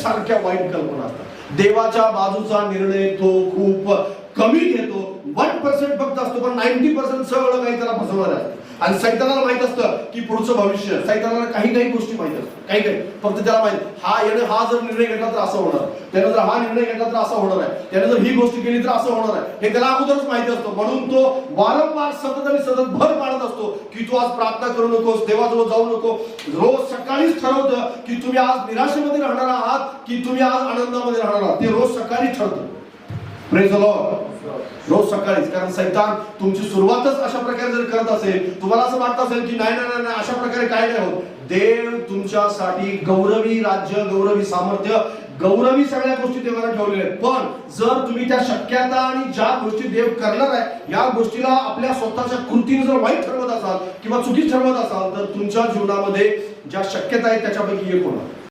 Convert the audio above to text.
सारख्या वाईट कल्पना असतात. देवाच्या बाजूचा निर्णय तो खूप कमी घेतो, 1% फक्त असतो, पण 90% सगळं काही त्याला फसवणार आहे. आणि सैतानाला माहित असतं की पुढचं भविष्य, सैतानाला काही गोष्टी माहित असतात, काही फक्त त्याला माहित हा जर निर्णय घेतला तर असं होणार, त्यानं जर हा निर्णय घेतला तर असं होणार आहे, त्यानं जर ही गोष्ट केली तर असं होणार आहे, हे त्याला अगोदरच माहिती असतं. म्हणून तो वारंवार सतत आणि सतत भर पाडत असतो की तू आज प्रार्थना करू नकोस, देवाजवळ जाऊ नको. रोज सकाळीच ठरवतं की तुम्ही आज निराशेमध्ये राहणार आहात की तुम्ही आज आनंदामध्ये राहणार आहात. ते रोज सकाळी ठरतं. Praise the Lord. रोज सकाळीच. कारण सैतान तुमची सुरुवातच अशा प्रकारे जर करत असेल, तुम्हाला असं वाटत असेल की नाही नाही नाही अशा प्रकारे काय नाही होत. देव तुमच्यासाठी गौरवी राज्य, गौरवी सामर्थ्य, गौरवी सगळ्या गोष्टी देवाला ठेवलेल्या आहेत. पण जर तुम्ही त्या शक्यता आणि ज्या गोष्टी देव करणार आहे या गोष्टीला आपल्या स्वतःच्या कृतीने जर वाईट ठरवत असाल किंवा चुकीच ठरवत असाल तर तुमच्या जीवनामध्ये ज्या शक्यता आहेत त्याच्यापैकी एक होणार.